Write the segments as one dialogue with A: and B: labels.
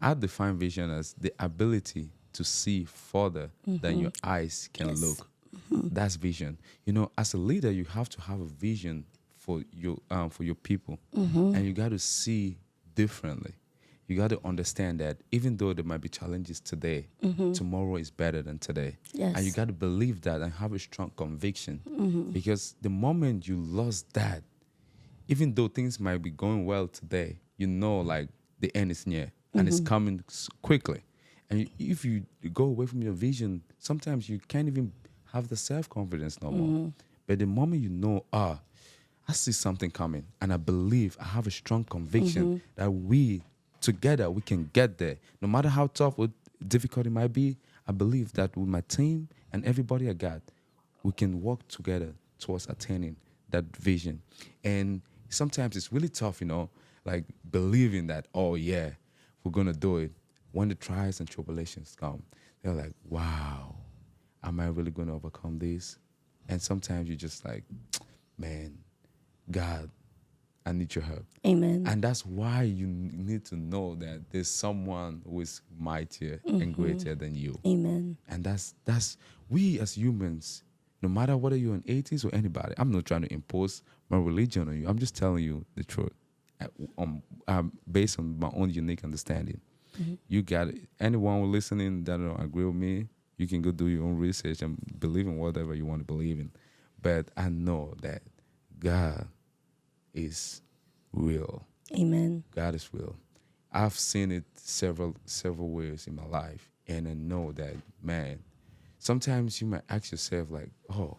A: I define vision as the ability to see further than your eyes can
B: Yes.
A: look. That's vision. As a leader, you have to have a vision for your people, and you got to see differently. You got to understand that even though there might be challenges today, tomorrow is better than today, and you
B: Yes.
A: got to believe that and have a strong conviction. Because the moment you lost that, even though things might be going well today, like the end is near and it's coming quickly. And if you go away from your vision, sometimes you can't even have the self confidence no more. But the moment I see something coming, and I believe I have a strong conviction that we together we can get there, no matter how tough or difficult it might be. I believe that with my team and everybody I got, we can work together towards attaining that vision. And sometimes it's really tough, like believing that, oh yeah, we're gonna do it. When the trials and tribulations come, they're like, wow, am I really gonna overcome this? And sometimes you're just like, man, God, I need your help.
B: Amen.
A: And that's why you need to know that there's someone who is mightier and greater than you.
B: Amen.
A: And that's we as humans, no matter whether you're an atheist or anybody, I'm not trying to impose my religion on you. I'm just telling you the truth, based on my own unique understanding. You got it. Anyone listening that don't agree with me, you can go do your own research and believe in whatever you want to believe in. But I know that God is real.
B: Amen.
A: God is real. I've seen it several ways in my life, and I know that, man, sometimes you might ask yourself like, oh,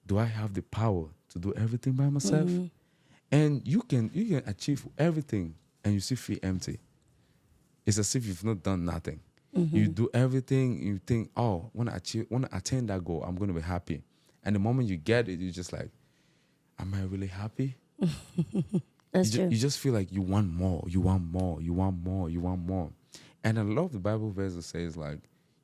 A: do I have the power to do everything by myself? And you can achieve everything and you still feel empty. It's as if you've not done nothing. You do everything, you think, oh, when I attain that goal, I'm gonna be happy. And the moment you get it, you're just like, am I really happy?
B: That's true.
A: You just feel like you want more, you want more, you want more, you want more. And I love the Bible verse that says like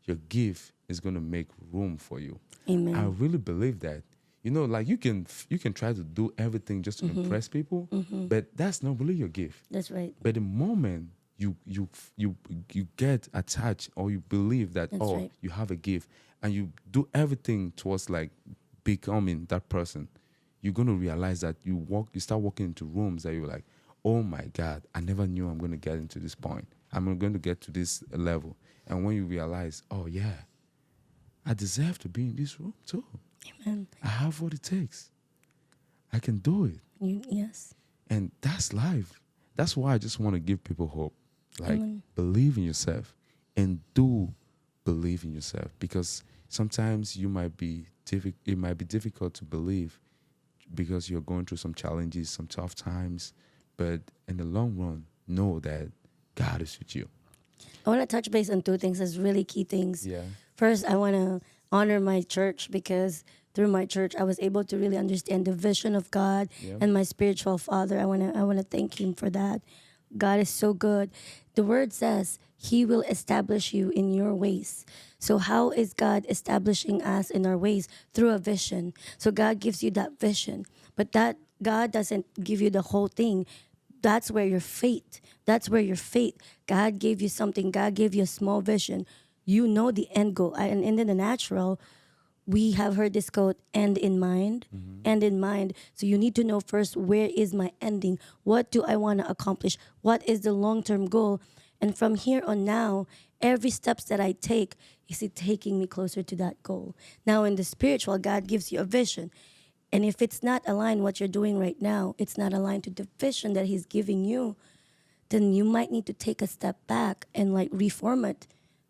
A: your gift is gonna make room for you.
B: Amen.
A: I really believe that. Like you can try to do everything just to impress people, but that's not really your gift.
B: That's right.
A: But the moment you get attached or you believe that
B: That's right.
A: you have a gift and you do everything towards like becoming that person, you're gonna realize that you start walking into rooms that you're like, oh my God, I never knew I'm gonna get into this point. I'm going to get to this level. And when you realize, oh yeah, I deserve to be in this room too.
B: Amen.
A: I have what it takes. I can do it.
B: Yes.
A: And that's life. That's why I just want to give people hope. Like, believe in yourself and do believe in yourself, because sometimes it might be difficult to believe because you're going through some challenges, some tough times. But in the long run, know that God is with you.
B: I want to touch base on two things as really key things.
A: Yeah.
B: First, I want to honor my church because through my church, I was able to really understand the vision of God
A: Yeah.
B: and my spiritual father. I want to thank him for that. God is so good. The word says he will establish you in your ways. So how is God establishing us in our ways? Through a vision. So God gives you that vision, but that God doesn't give you the whole thing. That's where your faith. That's where your faith. God gave you something. God gave you a small vision. You know the end goal. And in the natural, we have heard this quote, end in mind, end in mind. So you need to know first, where is my ending? What do I want to accomplish? What is the long-term goal? And from here on now, every steps that I take, is it taking me closer to that goal? Now in the spiritual, God gives you a vision. And if it's not aligned what you're doing right now, it's not aligned to the vision that he's giving you, then you might need to take a step back and like reformat,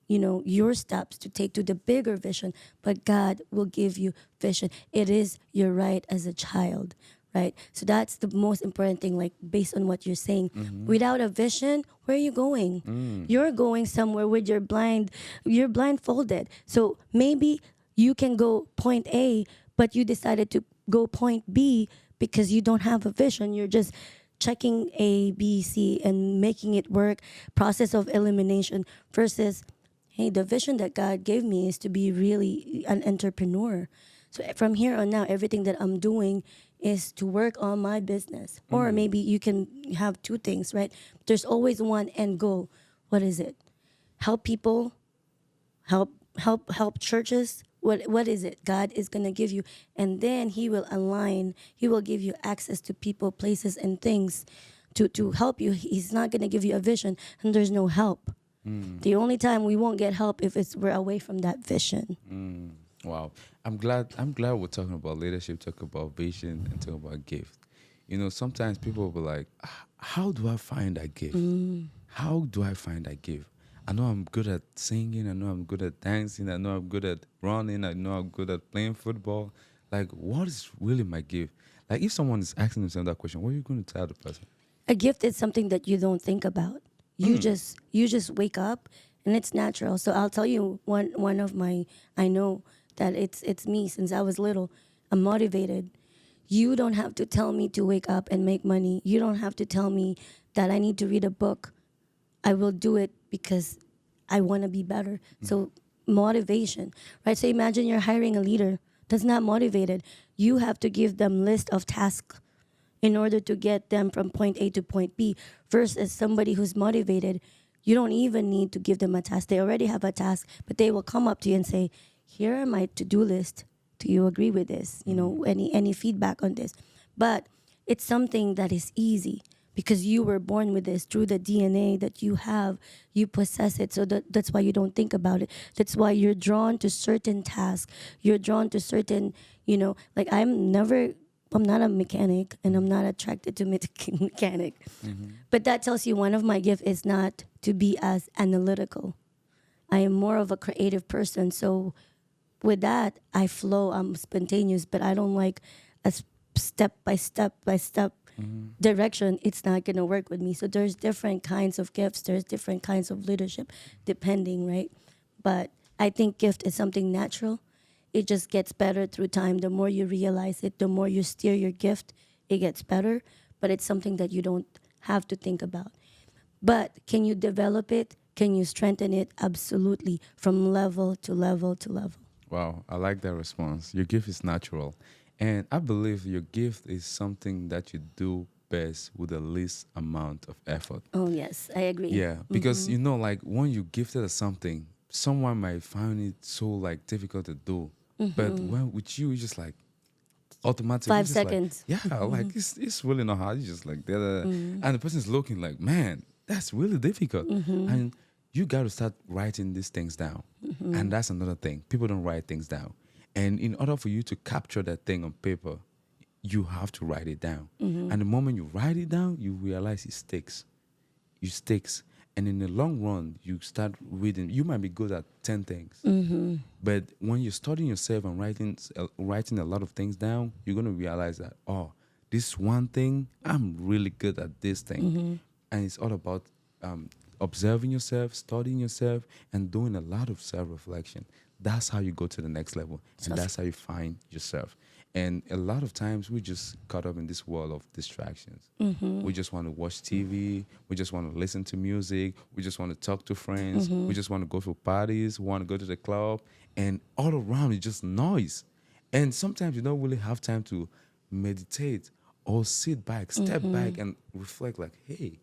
B: your steps to take to the bigger vision. But God will give you vision. It is your right as a child, right? So that's the most important thing, like based on what you're saying. Without a vision, where are you going? You're going somewhere with you're blindfolded. So maybe you can go point A, but you decided to go point B because you don't have a vision. You're just checking A, B, C, and making it work. Process of elimination versus, hey, the vision that God gave me is to be really an entrepreneur. So from here on now, everything that I'm doing is to work on my business. Or maybe you can have two things, right? There's always one end goal. What is it? Help people, help churches. What is it? God is gonna give you, and then He will align. He will give you access to people, places, and things to help you. He's not gonna give you a vision and there's no help. The only time we won't get help if we're away from that vision.
A: Wow. I'm glad we're talking about leadership, talking about vision, and talking about gift. Sometimes people will be like, how do I find that gift? How do I find that gift? I know I'm good at singing, I know I'm good at dancing, I know I'm good at running, I know I'm good at playing football. Like, what is really my gift? Like, if someone is asking themselves that question, what are you going to tell the person?
B: A gift is something that you don't think about. You just wake up and it's natural. So I'll tell you one of my, I know that it's me since I was little. I'm motivated. You don't have to tell me to wake up and make money. You don't have to tell me that I need to read a book. I will do it because I want to be better. So motivation, right? So imagine you're hiring a leader that's not motivated. You have to give them list of tasks in order to get them from point A to point B, versus somebody who's motivated. You don't even need to give them a task. They already have a task, but they will come up to you and say, here are my to-do list. Do you agree with this? Any feedback on this? But it's something that is easy because you were born with this through the DNA that you have. You possess it. So that's why you don't think about it. That's why you're drawn to certain tasks. You're drawn to certain, like I'm not a mechanic and I'm not attracted to mechanic. But that tells you one of my gifts is not to be as analytical. I am more of a creative person. So with that, I flow. I'm spontaneous, but I don't like a step by step direction. It's not going to work with me. So there's different kinds of gifts. There's different kinds of leadership depending, right? But I think gift is something natural. It just gets better through time. The more you realize it, the more you steer your gift, it gets better. But it's something that you don't have to think about. But can you develop it? Can you strengthen it? Absolutely. From level to level to level.
A: Wow, I like that response. Your gift is natural. And I believe your gift is something that you do best with the least amount of effort.
B: Oh, yes, I agree.
A: Yeah, because like when you gifted at something, someone might find it so like difficult to do. But when with you, it's just like automatic.
B: 5
A: it's just
B: seconds.
A: Like, yeah, like it's really not hard. It's just like and the person's looking like, man, that's really difficult. And you got to start writing these things down. And that's another thing. People don't write things down. And in order for you to capture that thing on paper, you have to write it down. And the moment you write it down, you realize it sticks. It sticks. And in the long run, you start reading. You might be good at 10 things. But when you're studying yourself and writing a lot of things down, you're going to realize that, oh, this one thing, I'm really good at this thing. And it's all about observing yourself, studying yourself, and doing a lot of self-reflection. That's how you go to the next level. And that's how you find yourself. And a lot of times we just caught up in this world of distractions. We just want to watch TV. We just want to listen to music. We just want to talk to friends. We just want to go to parties. We want to go to the club. And all around it's just noise. And sometimes you don't really have time to meditate or sit back, step back and reflect like, hey,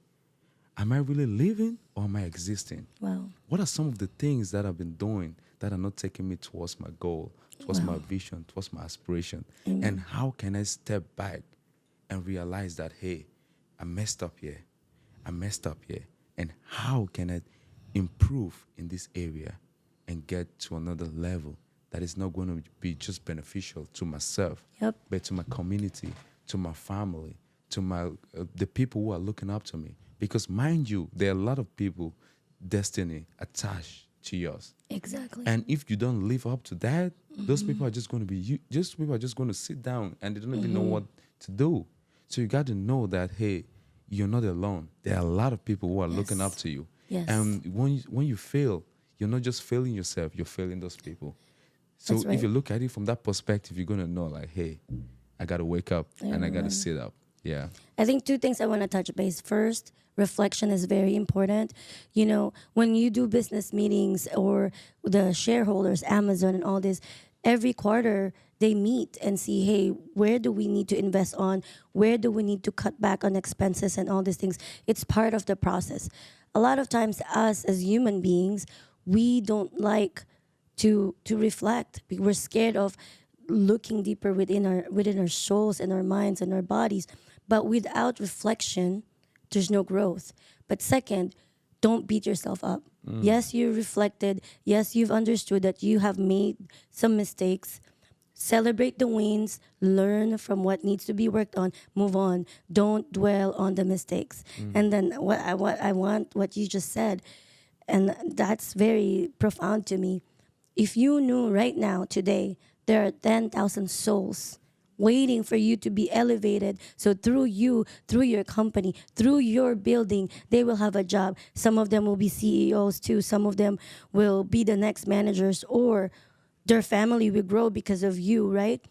A: am I really living or am I existing?
B: Wow.
A: What are some of the things that I've been doing that are not taking me towards my goal, towards my vision, towards my aspiration? And how can I step back and realize that, hey, I messed up here. I messed up here. And how can I improve in this area and get to another level that is not going to be just beneficial to myself, but to my community, to my family, to my the people who are looking up to me. Because mind you, there are a lot of people, destiny attached to yours.
B: Exactly.
A: And if you don't live up to that, those people are just going to be, people are just going to sit down and they don't even know what to do. So you got to know that, hey, you're not alone. There are a lot of people who are looking up to you.
B: Yes.
A: And when you fail, you're not just failing yourself, you're failing those people. So
B: That's right.
A: if you look at it from that perspective, you're going to know like, hey, I got to wake up and I got to sit up. Yeah.
B: I think 2 things I want to touch base. First, reflection is very important. When you do business meetings or the shareholders, Amazon and all this, every quarter they meet and see, hey, where do we need to invest on? Where do we need to cut back on expenses and all these things? It's part of the process. A lot of times, us as human beings, we don't like to reflect. We're scared of looking deeper within our souls and our minds and our bodies. But without reflection, there's no growth. But second, don't beat yourself up. Yes, you reflected. Yes, you've understood that you have made some mistakes. Celebrate the wins, learn from what needs to be worked on, move on. Don't dwell on the mistakes. And then what I want, what you just said, and that's very profound to me. If you knew right now, today, there are 10,000 souls waiting for you to be elevated. So through you, through your company, through your building, they will have a job. Some of them will be CEOs too. Some of them will be the next managers, or their family will grow because of you, right?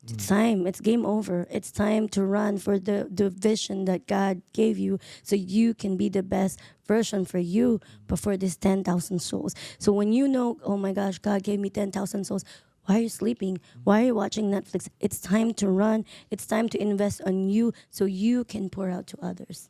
B: It's time. It's game over. It's time to run for the vision that God gave you so you can be the best version for you, but for this 10,000 souls. So when you know, oh my gosh, God gave me 10,000 souls, why are you sleeping? Why are you watching Netflix? It's time to run. It's time to invest on you so you can pour out to others.